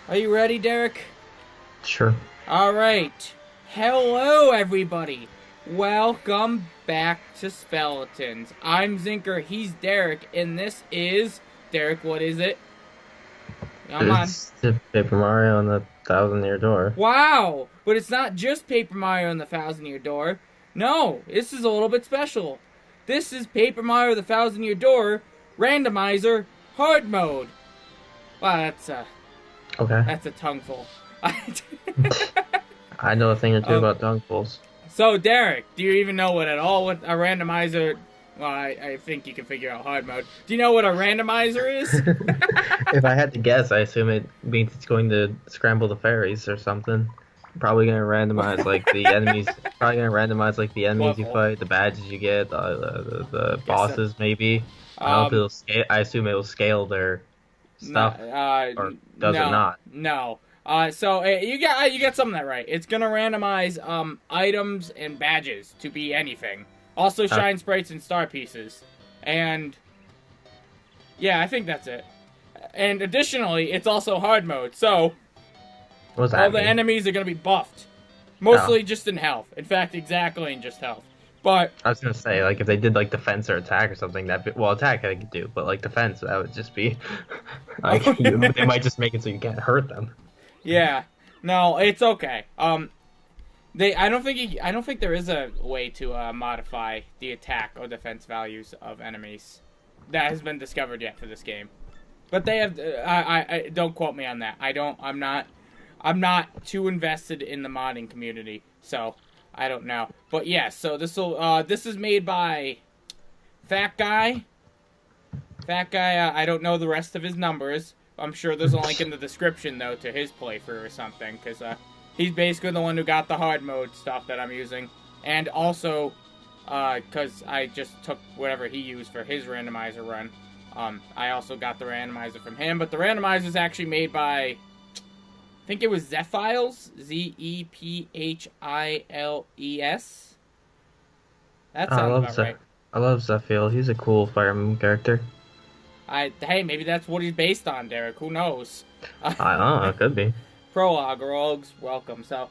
Are you ready, Derek? Sure. Alright. Hello, everybody. Welcome back to Speletons. I'm Zinker, he's Derek, and this is... Derek, what is it? Come on. It's the Paper Mario and the Thousand Year Door. Wow! But it's not just Paper Mario and the Thousand Year Door. No, this is a little bit special. This is Paper Mario the Thousand Year Door Randomizer Hard Mode. Wow, Okay. that's a tongueful. I know a thing or two about Dunkfuls. So, Derek, do you even know what a randomizer... Well, I think you can figure out hard mode. Do you know what a randomizer is? If I had to guess, I assume it means it's going to scramble the fairies or something. Probably going to randomize like the enemies. Probably going to randomize like the enemies you fight, the badges you get, the bosses maybe. I don't know if it'll scale. I assume it will scale their stuff, or does it not? No. So you got some of that right. It's gonna randomize items and badges to be anything. Also shine sprites and star pieces. And yeah, I think that's it. And additionally, it's also hard mode. So What's that all the mean? enemies are gonna be buffed. Mostly just in health. In fact, exactly in just health. But I was gonna say, like, if they did like defense or attack or something, attack I could do, but like defense, that would just be like they might just make it so you can't hurt them. yeah. No, it's okay. I don't think there is a way to modify the attack or defense values of enemies that has been discovered yet for this game. But they have. I don't quote me on that. I'm not too invested in the modding community, so I don't know. But yeah, so this is made by Fatguy. Fatguy. I don't know the rest of his numbers. I'm sure there's a link in the description though to his playthrough or something, because he's basically the one who got the hard mode stuff that I'm using. And also, because I just took whatever he used for his randomizer run, I also got the randomizer from him. But the randomizer is actually made by, I think it was Zephiles, Zephiles. That sounds about right. I love Zephiel. He's a cool Fire Emblem character. Hey, maybe that's what he's based on, Derek. Who knows? I don't know. It could be. Prologue, rogues, welcome. So,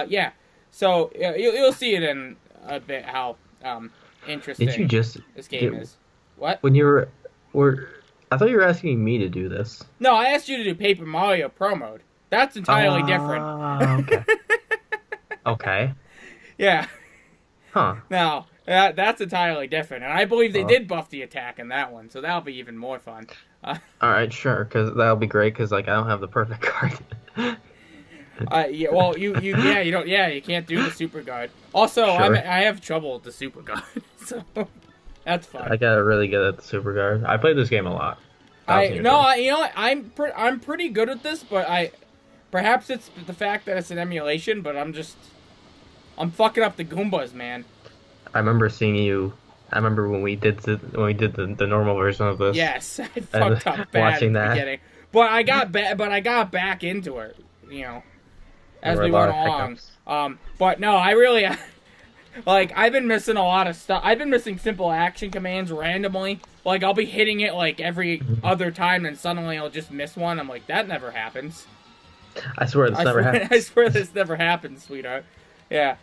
yeah. So, you'll see it in a bit how interesting Did you just this game is. What? When I thought you were asking me to do this. No, I asked you to do Paper Mario Pro Mode. That's entirely different. Okay. Okay. Yeah. Huh. Now, that's entirely different. And I believe they did buff the attack in that one, so that'll be even more fun. Alright, sure, because that'll be great, because, like, I don't have the perfect card. Yeah, well, you don't, you can't do the super guard. Also, Sure. I have trouble with the super guard, so that's fine. I got really good at the super guard. I played this game a lot. I'm pretty good at this, but perhaps it's the fact that it's an emulation, but I'm fucking up the Goombas, man. I remember seeing you. I remember when we did the normal version of this. Yes, I fucked up bad watching at the that. beginning, but I got back into it, as we went along. But no, I really like. I've been missing a lot of stuff. I've been missing simple action commands randomly. Like I'll be hitting it like every other time, and suddenly I'll just miss one. I'm like, that never happens. I swear this never happens. I swear this never happens, sweetheart. Yeah.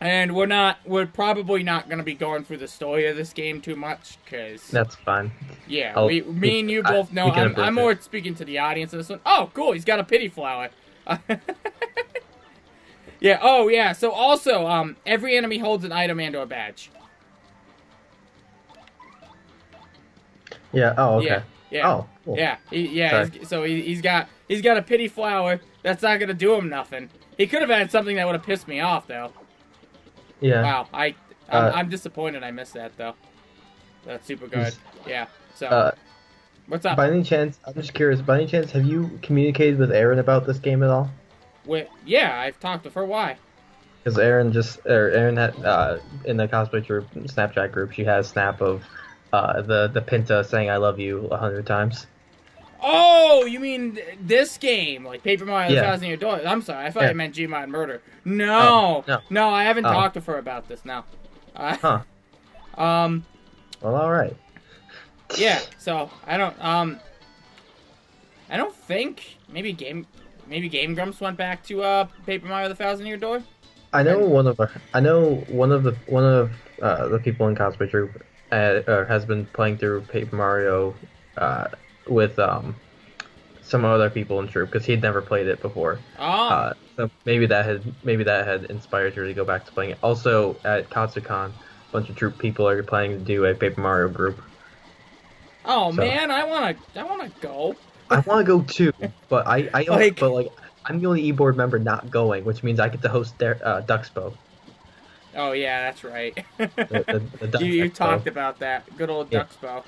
And we're probably not going to be going through the story of this game too much, because... That's fine. Yeah, me and you both know. I'm more speaking to the audience of this one. Oh, cool, he's got a pity flower. Yeah, oh, yeah, so also, every enemy holds an item and or badge. Yeah, oh, okay. Yeah. Oh, cool. Yeah, he's got a pity flower. That's not going to do him nothing. He could have had something that would have pissed me off, though. Yeah. Wow, I'm disappointed I missed that, though. That's super good. Yeah, so... what's up? By any chance, I'm just curious, by any chance, have you communicated with Erin about this game at all? Yeah, I've talked with her. Why? Because Erin had, in the cosplay group, Snapchat group, she has snap of the Pinta saying I love you 100 times. Oh, you mean this game, like Paper Mario: Yeah. Thousand Year Door? I'm sorry, I thought you meant Gmod Murder. No. No, I haven't talked with her about this. No. Huh. Well, all right. Yeah. So I don't. I don't think maybe Game Grumps went back to Paper Mario: The Thousand Year Door. I know one of the people in Cosplay Troop has been playing through Paper Mario with some other people in Troop because he'd never played it before. Oh. So maybe that had inspired her to go back to playing it. Also at Katsucon, a bunch of Troop people are planning to do a Paper Mario group. Oh so, man, I wanna go. I wanna go too, but I'm the only e-board member not going, which means I get to host their Duxpo. Oh yeah, that's right. The you talked about that. Good old Duxpo.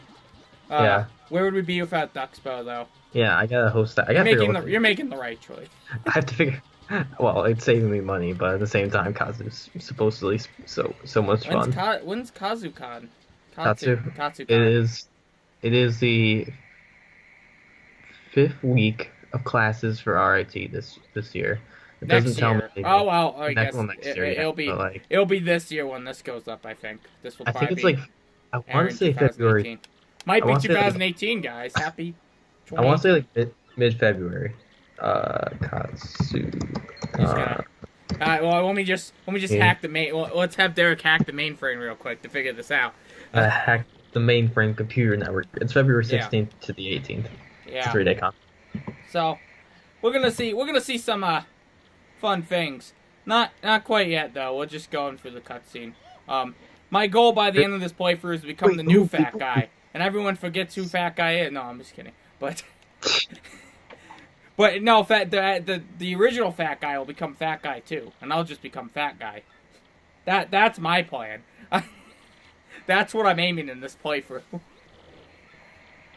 Yeah. Where would we be without Duxpo though? Yeah, I gotta host that. You're making the right choice. I have to figure. Well, it's saving me money, but at the same time, Kazu's supposedly so much fun. When's KazuCon? KatsuCon. It is the 5th week of classes for RIT this year. It doesn't tell me. Oh well, I guess next year, it'll be this year when this goes up. I think this will. I think it's I want to say February. Might be 2018, guys. Happy. I want to say mid-February. Katsu. Well, let me just hack the main. Well, let's have Derek hack the mainframe real quick to figure this out. Hack the mainframe computer network. It's February 16th to the 18th. Yeah. It's a 3-day con. So, we're gonna see some fun things. Not quite yet though. We're just going through the cutscene. My goal by the end of this playthrough is to become the new fat guy, and everyone forgets who Fat Guy is. No, I'm just kidding. But no, the original Fat Guy will become Fat Guy too, and I'll just become Fat Guy. That's my plan. That's what I'm aiming in this playthrough.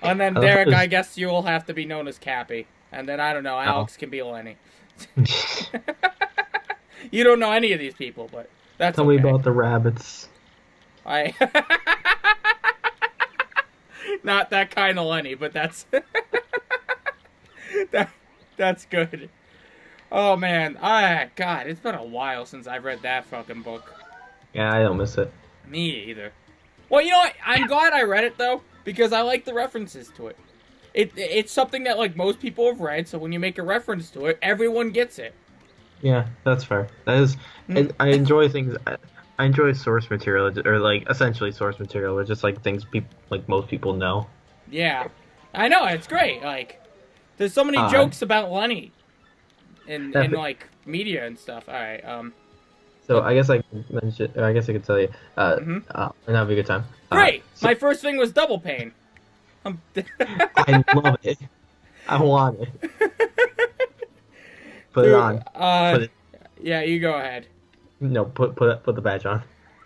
And then Derek, I guess you will have to be known as Cappy, and then I don't know, Alex can be Lenny. You don't know any of these people, but that's Tell me about the rabbits. Not that kind of Lenny, but that's that's good. Oh man, God, it's been a while since I've read that fucking book. Yeah, I don't miss it. Me either. Well, you know what? I'm glad I read it though, because I like the references to it. It's something that like most people have read, so when you make a reference to it, everyone gets it. Yeah, that's fair. That is, I enjoy things. I enjoy source material, or like essentially source material, or just like things most people know. Yeah, I know, it's great. Like, there's so many jokes about Lenny in like media and stuff. All right. So I guess I could tell you. And that'd be a good time. Great. My first thing was double pain. I love it. I want it. Put it on. Yeah, you go ahead. No, put the badge on.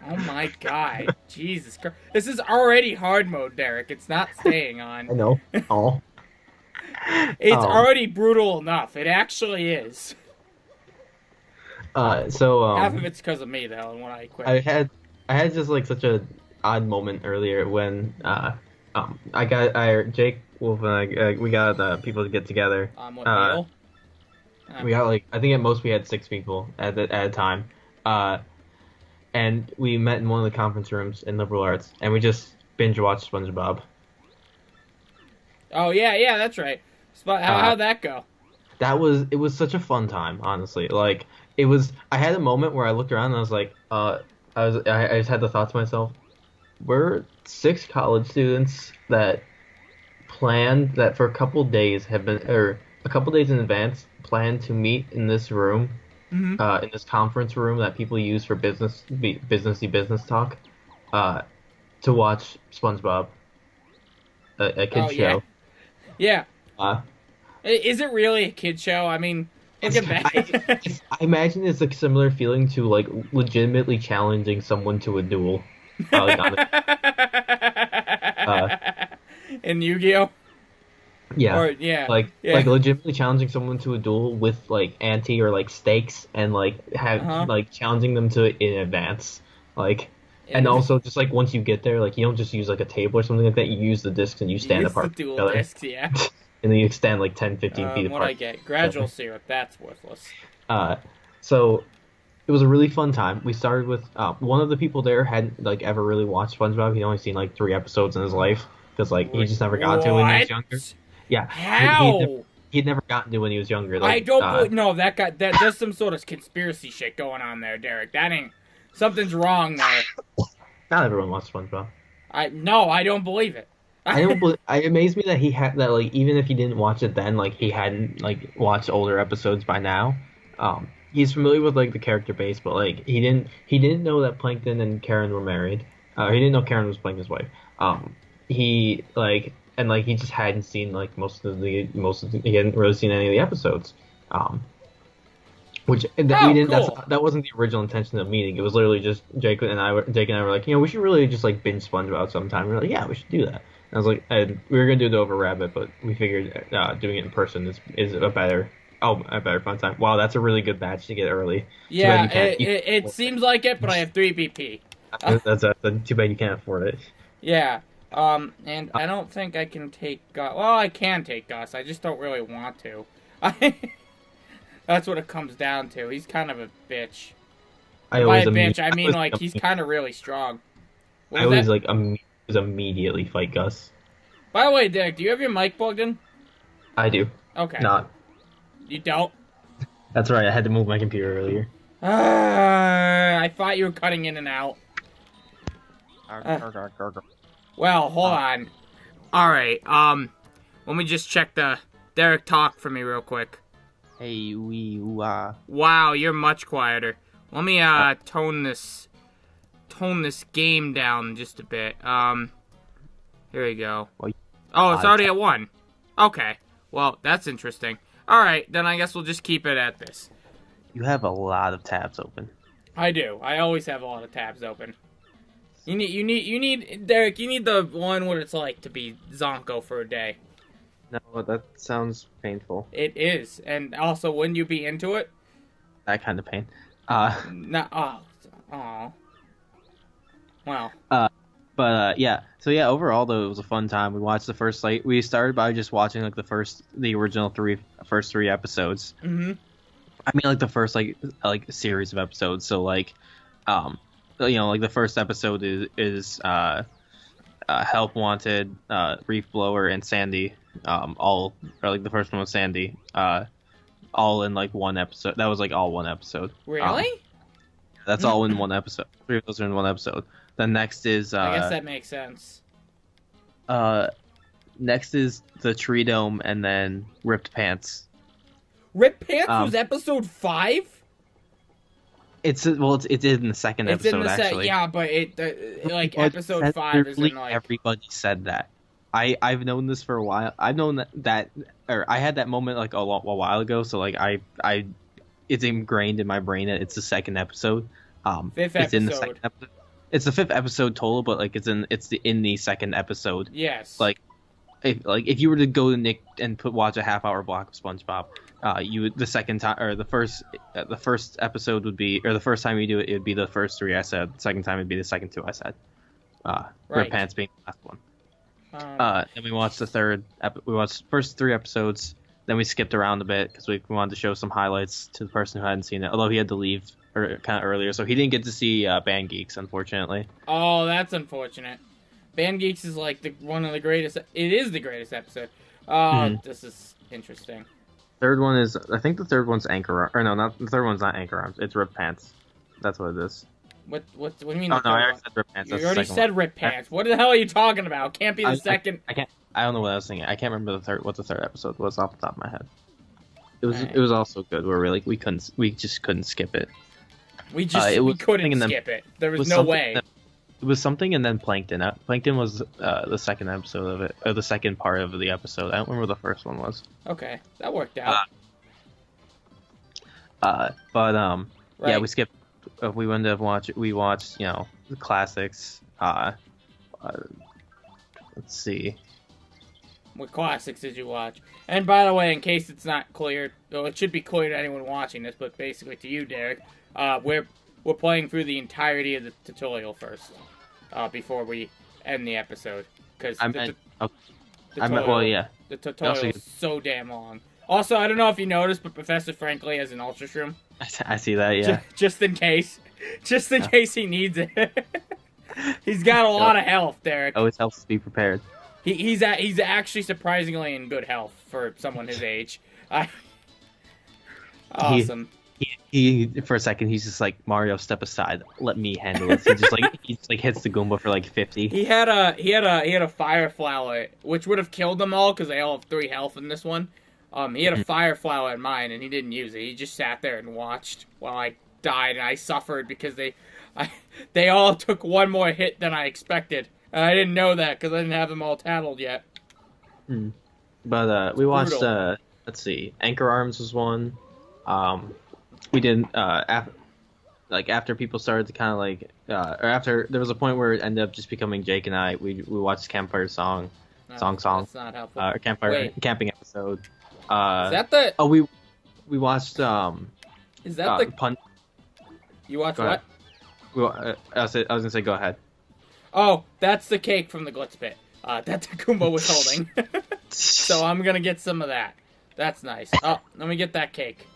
Oh my God, Jesus Christ! This is already hard mode, Derek. It's not staying on. I know. Oh. It's already brutal enough. It actually is. So half of it's because of me though, and when I quit. I had just like such a odd moment earlier when Jake Wolf and we got people to get together. What deal? We got I think at most we had 6 people at a time. And we met in one of the conference rooms in liberal arts, and we just binge watched SpongeBob. Oh yeah, that's right. How'd that go? It was such a fun time, honestly. Like I had a moment where I looked around and I was like, I just had the thought to myself, we're 6 college students that planned that for a couple days a couple days in advance planned to meet in this room. In this conference room that people use for business talk, to watch SpongeBob, a kid's show. Yeah. Is it really a kid show? I mean, look at that. I imagine it's a similar feeling to like legitimately challenging someone to a duel. In Yu-Gi-Oh. Yeah. Like legitimately challenging someone to a duel with like ante or like stakes and like challenging them to it in advance. And also just like once you get there, like you don't just use like a table or something like that, you use the discs and you stand apart. The dual discs, yeah. And then you extend like 10, 15 feet apart. What I get? Gradual syrup, that's worthless. So it was a really fun time. We started with one of the people there hadn't like ever really watched SpongeBob. He'd only seen like 3 episodes in his life because like he just never got to when he was younger. Yeah. How? he'd never gotten to when he was younger. Like, I don't believe, no, that guy, there's some sort of conspiracy shit going on there, Derek. That ain't, something's wrong there. Not everyone watched SpongeBob. No, I don't believe it. I don't believe. It amazed me that he had that. Like, even if he didn't watch it then, like he hadn't like watched older episodes by now. He's familiar with like the character base, but like he didn't know that Plankton and Karen were married. He didn't know Karen was Plankton's wife. He just hadn't seen like he hadn't really seen any of the episodes. Which we didn't. Cool. That wasn't the original intention of the meeting. It was literally just Jake and I were like, we should really just like binge SpongeBob sometime. We were like, yeah, we should do that. And I was like, we were gonna do it over Rabbit, but we figured doing it in person is a better fun time. Wow, that's a really good batch to get early. Yeah, it seems like it, but I have 3 BP. That's too bad you can't afford it. Yeah. And I don't think I can take Gus. Well, I can take Gus. I just don't really want to. That's what it comes down to. He's kind of a bitch. By a bitch, I mean like he's kind of really strong. I always immediately fight Gus. By the way, Derek, do you have your mic plugged in? I do. Okay. Not. You don't? That's right. I had to move my computer earlier. I thought you were cutting in and out. Well, hold on. Alright, let me just check the Derek talk for me real quick. Hey, Wow, you're much quieter. Let me, tone this game down just a bit. Here we go. Oh, it's already at 1. Okay. Well, that's interesting. Alright, then I guess we'll just keep it at this. You have a lot of tabs open. I do. I always have a lot of tabs open. You need, Derek, you need the one what it's like to be Zonko for a day. No, that sounds painful. It is. And also, wouldn't you be into it? That kind of pain. Well. But yeah. So yeah, overall though, it was a fun time. We watched the first we started by just watching like the original first three episodes. Mm-hmm. I mean like the first like series of episodes. So like, like the first episode is Help Wanted, Reef Blower, and Sandy. All or like the first one was Sandy. All in like one episode. That was like all one episode. Really? That's all in one episode. 3 of those are in one episode. Then next is I guess that makes sense. Next is the Tree Dome, and then Ripped Pants. Ripped Pants was episode 5? It's in the second episode actually. Yeah, but episode 5 is in like everybody said that. I've known this for a while. I've known that I had that moment like a while ago. So like it's ingrained in my brain that it's the second episode. Fifth it's episode. In the second episode. It's the 5th episode total, but like it's in the second episode. Yes. If you were to go to Nick and watch a half-hour block of SpongeBob, the first episode would be, or the first time you do it, it'd be the first 3 I said. The second time it'd be the second 2 I said. Red Pants being the last one. Then we watched we watched the first 3 episodes. Then we skipped around a bit because we wanted to show some highlights to the person who hadn't seen it. Although he had to leave kind of earlier, so he didn't get to see Band Geeks, unfortunately. Oh, that's unfortunate. Band Geeks is like one of the greatest. It is the greatest episode. This is interesting. I think the third one's Anchor, or no, not the third one's not Anchor Arms. It's Rip Pants. That's what it is. What do you mean? Oh no, I already said Rip Pants. You already said Rip Pants. What the hell are you talking about? Can't be the second. I can't. I don't know what I was thinking. I can't remember what the third episode was off the top of my head. It was also good. Where we just couldn't skip it. We couldn't skip it. There was no way. It was something, and then Plankton. Plankton was the second episode of it, or the second part of the episode. I don't remember what the first one was. Okay, that worked out. Yeah, we skipped. We ended up watching. We watched, the classics. Let's see. What classics did you watch? And by the way, in case it's not clear, well, it should be clear to anyone watching this, but basically to you, Derek, we're playing through the entirety of the tutorial first, before we end the episode, because the tutorial is so damn long. Also, I don't know if you noticed, but Professor Frankly has an Ultra Shroom. I see that, yeah. Just in case case he needs it. He's got a lot of health, Derek. Always helps to be prepared. He's actually surprisingly in good health for someone his age. Awesome. He for a second he's just like, Mario, step aside, let me handle this. He just hits the Goomba for like 50. He had a fire flower, which would have killed them all because they all have 3 health in this one. He had a fire flower in mine and he didn't use it. He just sat there and watched while I died, and I suffered because they all took one more hit than I expected, and I didn't know that because I didn't have them all tattled yet. But we watched let's see, Anchor Arms was one. We did after people started to kind of like or after there was a point where it ended up just becoming Jake and I. We watched Campfire Song. That's not helpful. Camping episode. Is that the? Oh, we watched Is that the Pun? You watched what? I was gonna say go ahead. Oh, that's the cake from the Glitz Pit that the Goomba was holding. So I'm gonna get some of that. That's nice. Oh, let me get that cake.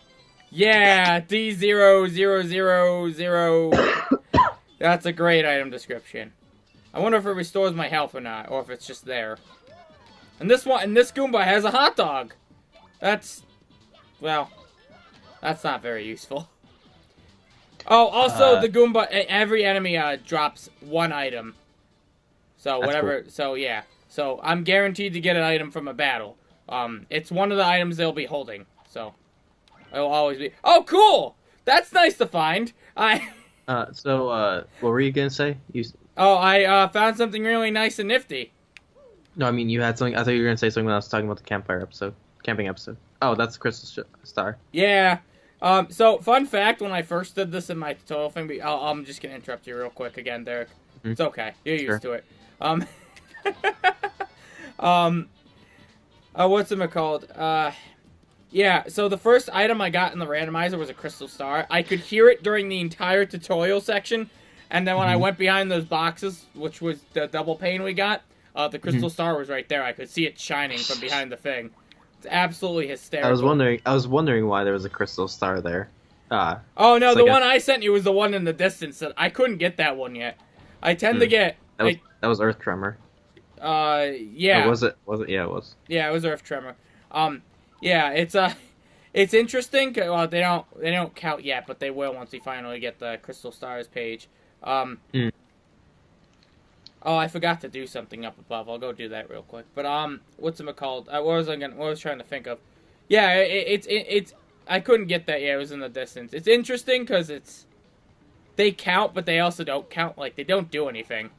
Yeah, D0000. That's a great item description. I wonder if it restores my health or not, or if it's just there. And this Goomba has a hot dog. That's not very useful. Oh, also the Goomba, every enemy drops 1 item. So whatever. Cool. So yeah. So I'm guaranteed to get an item from a battle. It's one of the items they'll be holding. So it'll always be. Oh, cool! That's nice to find. What were you gonna say? I found something really nice and nifty. No, I mean you had something. I thought you were gonna say something when I was talking about the camping episode. Oh, that's the Crystal Star. Yeah. So fun fact: when I first did this in my tutorial thing, I'm just gonna interrupt you real quick again, Derek. Mm-hmm. It's okay. You're used to it. What's it called? Yeah, so the first item I got in the randomizer was a Crystal Star. I could hear it during the entire tutorial section, and then when I went behind those boxes, which was the double pane we got, the Crystal Star was right there. I could see it shining from behind the thing. It's absolutely hysterical. I was wondering why there was a Crystal Star there. Oh no, the one I sent you was the one in the distance. That I couldn't get that one yet. I tend to get... That was Earth Tremor. Yeah. Or was it? Yeah, it was. Yeah, it was Earth Tremor. Yeah, it's interesting. Well, they don't count yet, but they will once we finally get the Crystal Stars page. Oh, I forgot to do something up above. I'll go do that real quick. But what's it called? What was I trying to think of? Yeah, it's I couldn't get that. Yeah, it was in the distance. It's interesting because they count, but they also don't count. Like they don't do anything.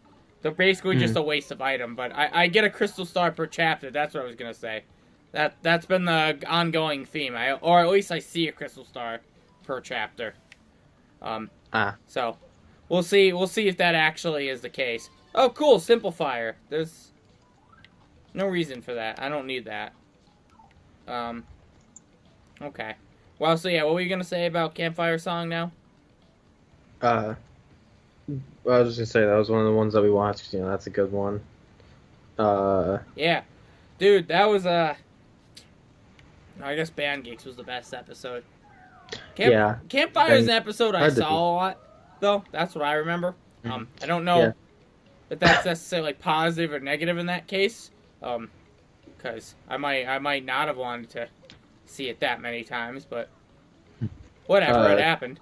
They're basically just a waste of item. But I get a Crystal Star per chapter. That's what I was gonna say. That's been the ongoing theme. Or at least I see a Crystal Star per chapter. So we'll see if that actually is the case. Oh, cool, Simplifier. There's no reason for that. I don't need that. Okay. Well, so yeah, what were you gonna say about Campfire Song now? I was just gonna say that was one of the ones that we watched. You know, that's a good one. Yeah, dude, that was I guess Band Geeks was the best episode. Campfire is an episode I saw a lot, though. That's what I remember. I don't know if that's necessarily positive or negative in that case. Because I might not have wanted to see it that many times, but whatever, it happened.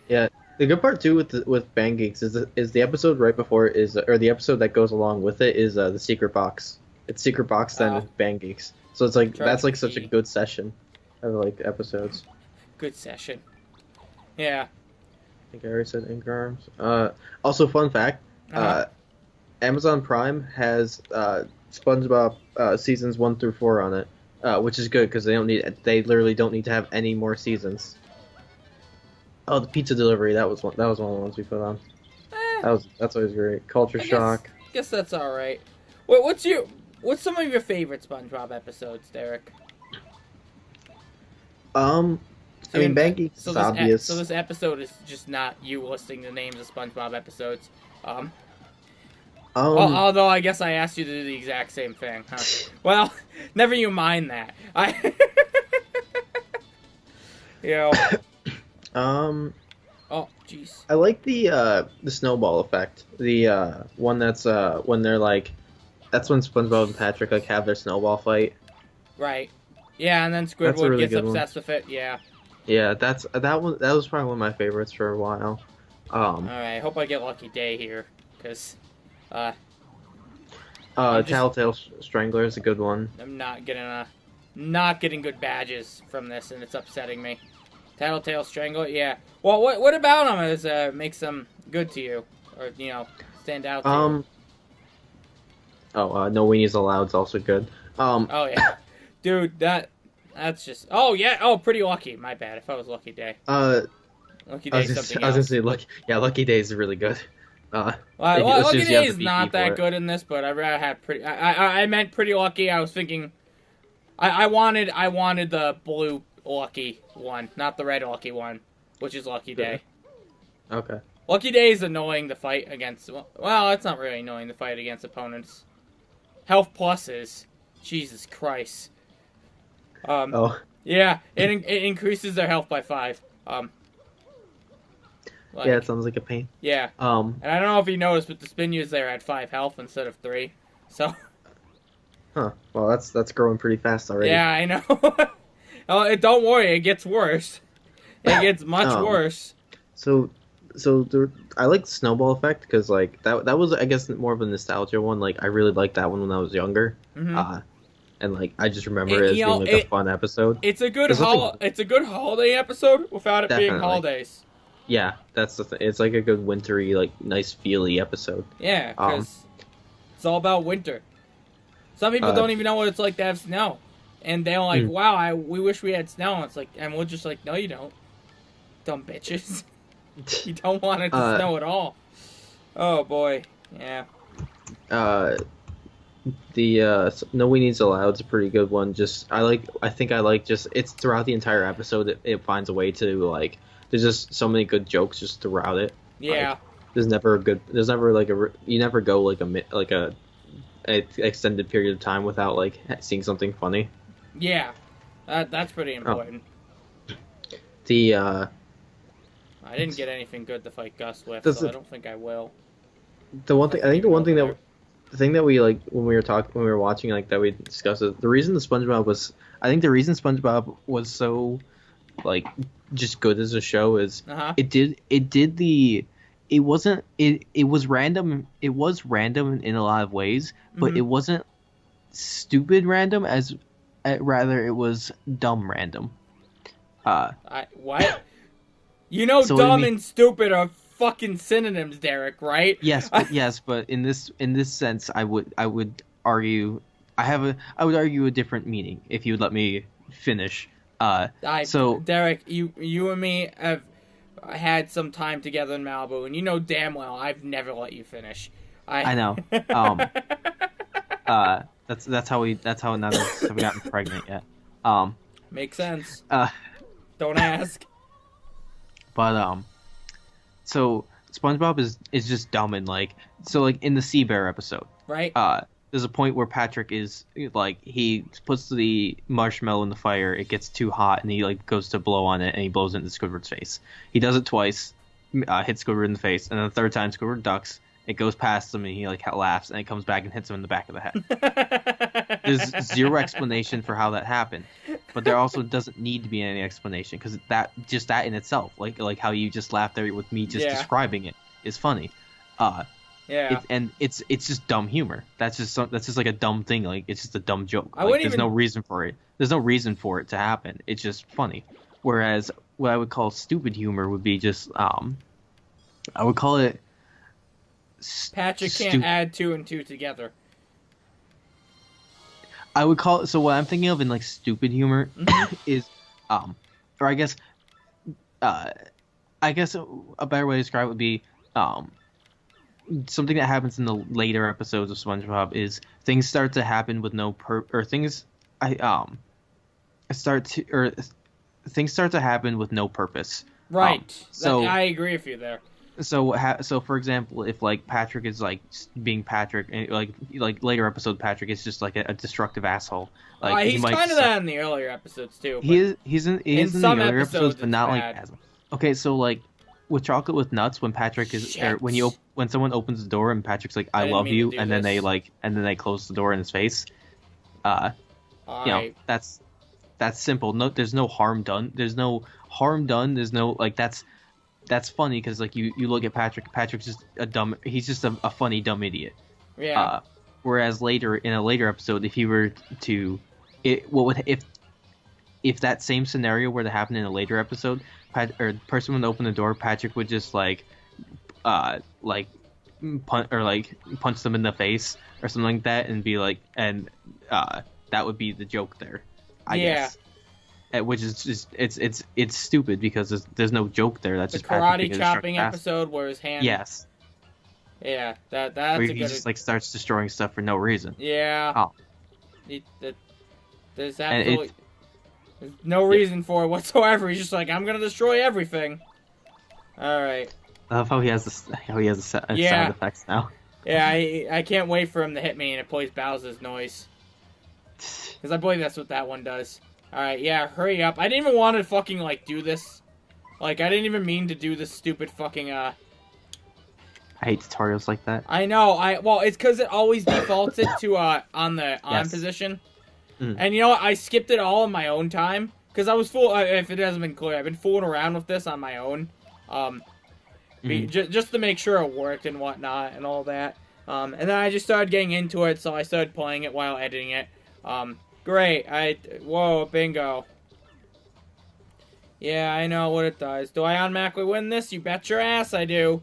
Yeah, the good part too with Band Geeks is the episode right before or the episode that goes along with it is the Secret Box. It's Secret Box then Band Geeks. So it's like that's like such a good session of like episodes. Good session. Yeah. I think I already said Anchor Arms. Also, fun fact: Amazon Prime has SpongeBob seasons 1 through 4 on it, which is good because they literally don't need to have any more seasons. Oh, the pizza delivery that was one of the ones we put on. That's always great. Culture Shock. Guess that's all right. What's some of your favorite SpongeBob episodes, Derek? I mean, Band Geeks is obvious. So this episode is just not you listing the names of SpongeBob episodes. Although I guess I asked you to do the exact same thing. Huh? Well, never you mind that. Oh, jeez. I like the snowball effect. The one that's when they're like that's when SpongeBob and Patrick like have their snowball fight. Right. Yeah, and then That's a Squidward really gets good one. obsessed with it. Yeah. Yeah, that was probably one of my favorites for a while. Alright, hope I get Lucky Day here, because, Tattletale Strangler is a good one. I'm not getting good badges from this, and it's upsetting me. Tattletale Strangler, yeah. Well, what about them is, makes them good to you? Or, stand out to you? No Weenies Allowed is also good. Oh, yeah. Dude, that's just... Oh, yeah. Oh, Pretty Lucky. My bad. If I was Lucky Day. Lucky Day is something else. I was gonna say, Lucky Day is really good. Well, Lucky Day is not that good in this, but I rather have Pretty... I meant Pretty Lucky. I was thinking... I wanted the blue Lucky one, not the red Lucky one, which is Lucky Day. Okay. Lucky Day is annoying to fight against... Well, it's not really annoying to fight against opponents. Health Plus is... Jesus Christ. Yeah, it increases their health by 5. Yeah, it sounds like a pain. Yeah. And I don't know if you noticed, but the Spinions there had 5 health instead of 3. So. Huh. Well, that's growing pretty fast already. Yeah, I know. Oh, don't worry, it gets worse. It gets much worse. So I like the snowball effect because like that was, I guess, more of a nostalgia one. Like I really liked that one when I was younger. Mm-hmm. And like I just remember it as being like a fun episode. It's a good holiday episode without it being holidays. Yeah, that's the thing. It's like a good wintry, like nice feely episode. Yeah, because it's all about winter. Some people don't even know what it's like to have snow, and they're like, "Wow, we wish we had snow." And it's like, and we're just like, "No, you don't, dumb bitches. You don't want it to snow at all." Oh boy, yeah. The No Weenies Allowed is a pretty good one. I think it's throughout the entire episode it finds a way to like. There's just so many good jokes just throughout it. Yeah. Like, you never go like a extended period of time without like seeing something funny. Yeah, that's pretty important. I didn't get anything good to fight Gus with, so I don't think I will. The thing that we like when we were watching, like that we discussed it, the reason SpongeBob was so like just good as a show is it was random in a lot of ways, but it wasn't stupid random rather it was dumb random. What? So dumb and stupid are fucking synonyms, Derek, right? Yes, but in this sense I would argue a different meaning if you would let me finish. Derek, you and me have had some time together in Malibu, and you know damn well I've never let you finish. I know. That's how none of us have gotten pregnant yet. Makes sense. Don't ask. But so SpongeBob is just dumb and like in the Sea Bear episode, right? There's a point where Patrick is like he puts the marshmallow in the fire, it gets too hot, and he like goes to blow on it, and he blows it into Squidward's face. He does it twice, hits Squidward in the face, and then the third time Squidward ducks. It goes past him, and he like laughs, and it comes back and hits him in the back of the head. There's zero explanation for how that happened, but there also doesn't need to be any explanation because that in itself, like how you just laughed there with me just describing it, is funny. It's just dumb humor. That's just like a dumb thing. Like it's just a dumb joke. There's no reason for it. There's no reason for it to happen. It's just funny. Whereas what I would call stupid humor would be just I would call it. Patrick can't add 2 and 2 together. I would call it. So what I'm thinking of in like stupid humor is, or I guess a better way to describe it would be something that happens in the later episodes of SpongeBob is things start to happen with no things start to happen with no purpose. Right. I agree with you there. So for example, if like Patrick is like being Patrick, like later episode Patrick is just like a destructive asshole. Like he's kind of that in the earlier episodes too. He's in the earlier episodes, but not like as. Okay, so like with chocolate with nuts, when Patrick is or when someone opens the door and Patrick's like, "I love you," and then they close the door in his face. That's simple. No, there's no harm done. There's no that's funny because like you look at Patrick. Patrick's just he's just a funny dumb idiot. Yeah. Whereas in a later episode, if he were to, if that same scenario were to happen in a later episode, the person would open the door, Patrick would just punch them in the face or something like that, and be like, that would be the joke there, I guess. Which is just it's stupid because there's no joke there. That's just Patrick karate chopping episode where his hand. Yes. Yeah, that's where he just like starts destroying stuff for no reason. Yeah. Oh. There's absolutely there's no reason for it whatsoever. He's just like, I'm gonna destroy everything. All right. I love how he has the sound effects now. Yeah, I can't wait for him to hit me and it plays Bowser's noise. Because I believe that's what that one does. Alright, yeah, hurry up. I didn't even want to fucking, like, do this. Like, I didn't even mean to do this stupid fucking, I hate tutorials like that. I know, well, it's because it always defaults it to, on the on position. Mm. And you know what, I skipped it all in my own time. Because I was if it hasn't been clear, I've been fooling around with this on my own. Just to make sure it worked and whatnot and all that. And then I just started getting into it, so I started playing it while editing it. Great. Whoa, bingo. Yeah, I know what it does. Do I automatically win this? You bet your ass I do.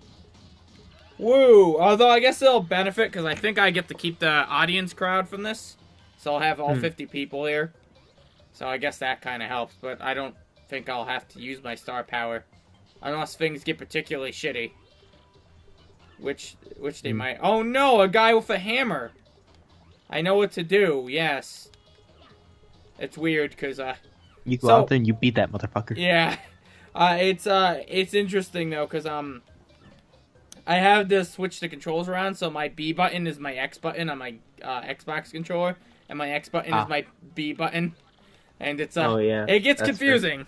Woo! Although I guess it'll benefit because I think I get to keep the audience crowd from this. So I'll have all 50 people here. So I guess that kind of helps, but I don't think I'll have to use my star power. Unless things get particularly shitty. Which they might. Oh no, a guy with a hammer! I know what to do, yes. It's weird, because, you go out there and you beat that motherfucker. Yeah. It's interesting, though, because, I have to switch the controls around, so my B button is my X button on my, Xbox controller, and my X button is my B button. And it's, it gets confusing.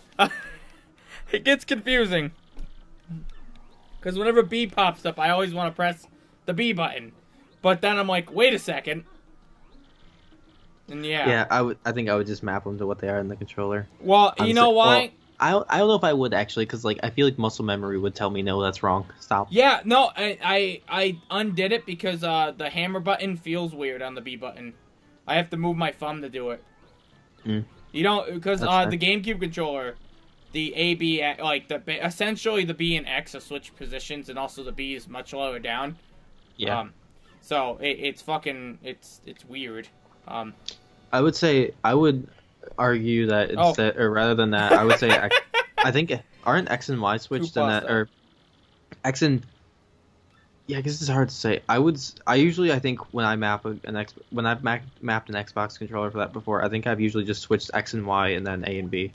It gets confusing. Because whenever B pops up, I always want to press the B button. But then I'm like, wait a second. And yeah, I think I would just map them to what they are in the controller. Well, honestly, you know why? Well, I don't know if I would actually, because like I feel like muscle memory would tell me no, that's wrong. Stop. Yeah, no, I undid it because the hammer button feels weird on the B button. I have to move my thumb to do it. You don't, because the GameCube controller, the A, B, like essentially the B and X are switch positions, and also the B is much lower down. Yeah. So it's weird. I would argue that instead, or rather than that, I would say I think aren't X and Y switched in that, or X and I guess it's hard to say. I usually think when I map when I've mapped an Xbox controller for that before, I think I've usually just switched X and Y and then A and B.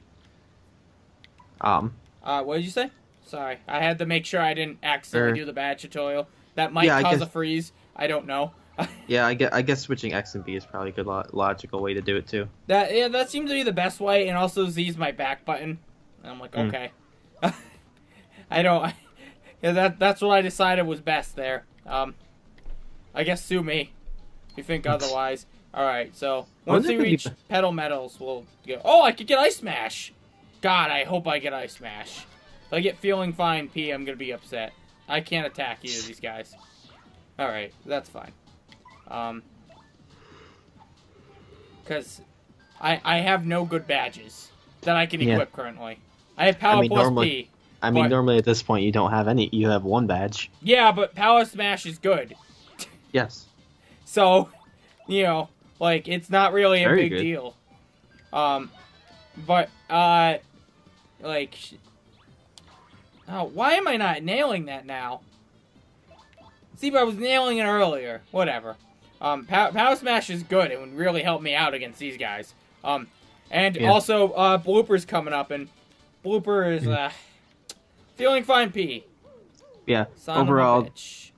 What did you say? Sorry, I had to make sure I didn't accidentally do the badge tutorial. That might cause a freeze. I don't know. Yeah, I guess switching X and B is probably a good logical way to do it too. That seems to be the best way, and also Z's my back button. And I'm like, okay. I don't. Yeah, that's what I decided was best there. I guess sue me if you think otherwise. All right, so once we reach pedal metals, we'll go. Oh, I could get Ice Smash. God, I hope I get Ice Smash. If I get Feeling Fine P, I'm gonna be upset. I can't attack either of these guys. All right, that's fine. Because I have no good badges that I can equip currently. I have Power plus P. Normally at this point you don't have any. You have one badge. Yeah, but Power Smash is good. Yes. So, like, it's not really a big deal. But, like... Oh, why am I not nailing that now? See, but I was nailing it earlier. Whatever. Power Smash is good. It would really help me out against these guys. Also, Blooper's coming up, and Blooper is, Feeling Fine P. Yeah. Overall, the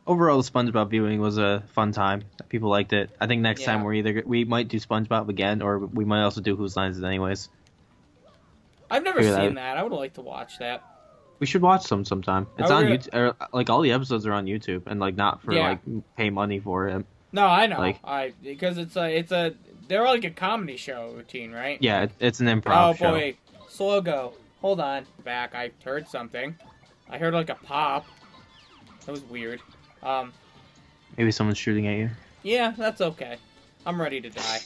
SpongeBob viewing was a fun time. People liked it. I think next time we might do SpongeBob again, or we might also do Whose Lines Is It Anyways. I've never seen that. I would like to watch that. We should watch some sometime. It's Oh, on really? YouTube. Like all the episodes are on YouTube, and like not for Yeah. like pay money for it. No, I know. Like- Because they're like a comedy show routine, right? Yeah, Like, it's an improv oh show. boy, slow go. Hold on. Back. I heard something. I heard like a pop. That was weird. Maybe someone's shooting at you. Yeah, that's okay. I'm ready to die.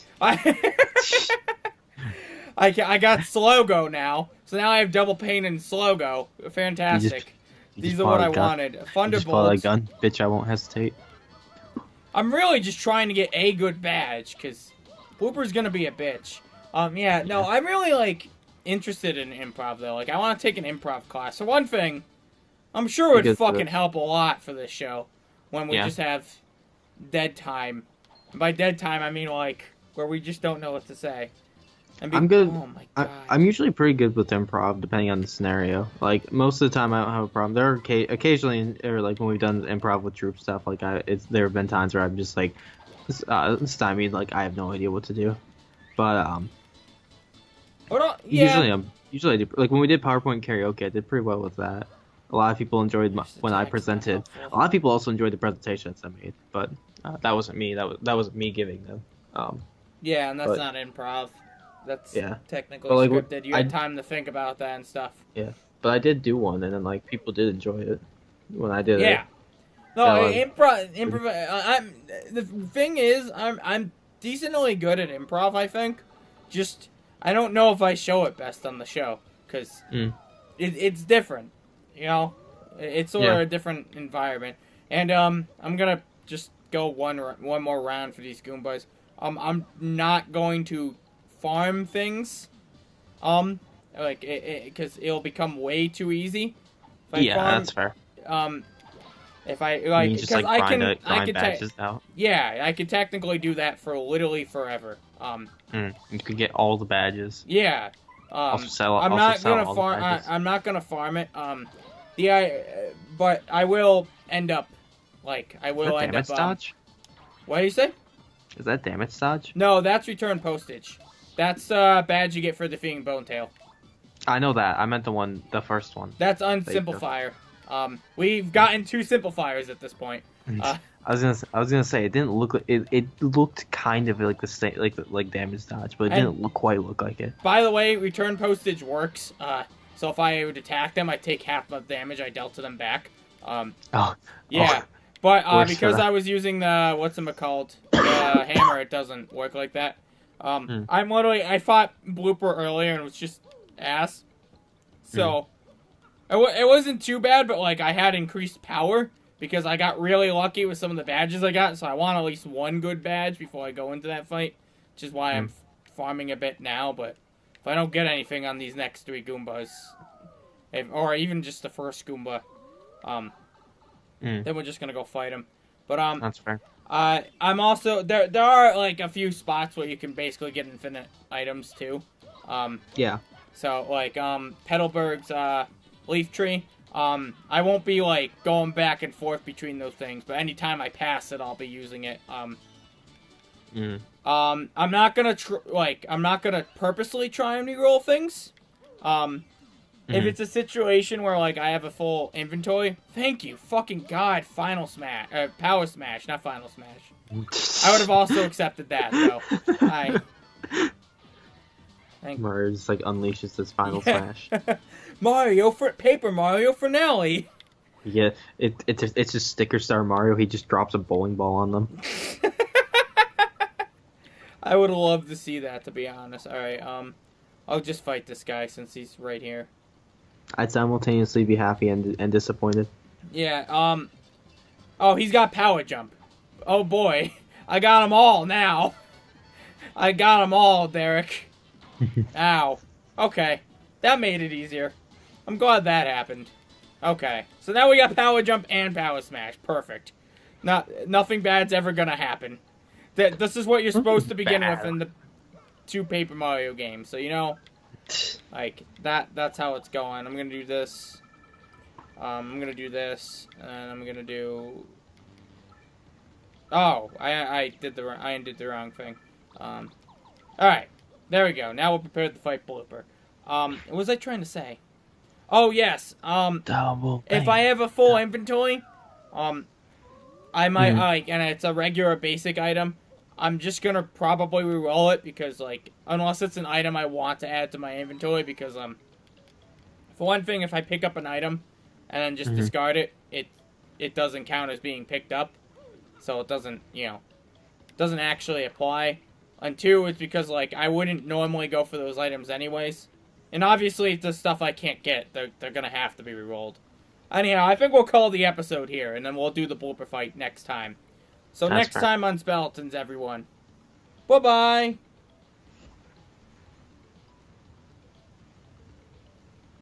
I got slow go now, so now I have double pain and slow go. Fantastic. You These just are what pull I out a gun. wanted. You just pull out a Thunderbolts. gun, bitch. I won't hesitate. I'm really just trying to get a good badge, because Blooper's gonna be a bitch. Yeah, no, I'm really, like, interested in improv, though. Like, I want to take an improv class. For one thing, I'm sure it would Because fucking help a lot for this show when we Yeah. just have dead time. And by dead time, I mean, like, where we just don't know what to say. And I'm good. Oh, my God. I'm usually pretty good with improv, depending on the scenario. Like most of the time, I don't have a problem. There are occasionally, or like when we've done improv with troop stuff, like there have been times where I'm just like, this time, like I have no idea what to do. But Hold on. Yeah. usually I do. Like when we did PowerPoint karaoke, I did pretty well with that. A lot of people enjoyed when I presented. A lot of people also enjoyed the presentations I made, but that wasn't me. That wasn't me giving them. Yeah, and that's but- not improv. That's Yeah. technically But, like, scripted. You had I- time to think about that and stuff. But I did do one, and then like people did enjoy it when I did it. Yeah. No, Yeah, improv. I'm. The thing is, I'm decently good at improv. I think. Just I don't know if I show it best on the show because it's different. You know, it's sort of a different environment. And I'm gonna just go one more round for these Goombas. I'm not going to farm things. Like because it'll become way too easy. If I farm, that's fair. if I You like, mean just because like I can badges out. yeah, I could technically do that for literally forever. You could get all the badges. Yeah. Also sell. I'm also not sell gonna all the farm. badges. I'm not gonna farm it. But I will end up like I Is will that end damage up. dodge? What do you say? Is that damage dodge? No, that's return postage. That's badge you get for defeating Bone Tail. I know that. I meant the first one. That's you go. unsimplifier. We've gotten 2 simplifiers at this point. I was gonna say it didn't look like it looked kind of like the same like damage dodge, but it didn't quite look like it. By the way, return postage works. So if I would attack them, I take half the damage I dealt to them back. Oh. Yeah. But Worse because for that. I was using the whatchamacallit, the hammer, it doesn't work like that. I fought Blooper earlier and it was just ass. So it wasn't too bad, but like I had increased power because I got really lucky with some of the badges I got. So I want at least one good badge before I go into that fight, which is why I'm farming a bit now. But if I don't get anything on these next 3 Goombas, or even just the first Goomba, then we're just gonna go fight him. But That's fair. I'm also there are like a few spots where you can basically get infinite items too. Yeah. So like Petalburg's leaf tree. I won't be like going back and forth between those things, but anytime I pass it, I'll be using it. I'm not gonna I'm not gonna purposely try and reroll things. If it's a situation where like I have a full inventory, thank you, fucking God, Final Smash, Power Smash, not Final Smash. I would have also accepted that though. Mario just like unleashes his final smash. Paper Mario finale. Yeah, it's just Sticker Star Mario. He just drops a bowling ball on them. I would love to see that, to be honest. All right, I'll just fight this guy since he's right here. I'd simultaneously be happy and disappointed. Yeah. Oh, he's got power jump. Oh boy, I got them all now. I got them all, Derek. Ow. Okay, that made it easier. I'm glad that happened. Okay, so now we got power jump and power smash. Perfect. Nothing bad's ever gonna happen. This is what you're supposed to begin with in the 2 Paper Mario games. So you know, like that's how it's going. I'm gonna do this. I'm gonna do this, and I'm gonna do. Oh, I did the wrong thing. All right, there we go. Now we're prepared to fight Blooper. What was I trying to say? Oh yes. Double. If I have a full inventory, I might like, and it's a regular basic item. I'm just gonna probably reroll it because like, unless it's an item I want to add to my inventory, because for one thing, if I pick up an item and then just discard it, it doesn't count as being picked up, so it doesn't doesn't actually apply. And two, it's because like I wouldn't normally go for those items anyways, and obviously the stuff I can't get, they're gonna have to be rerolled. Anyhow, I think we'll call the episode here, and then we'll do the blooper fight next time. So next time on Speletons, everyone. Bye-bye!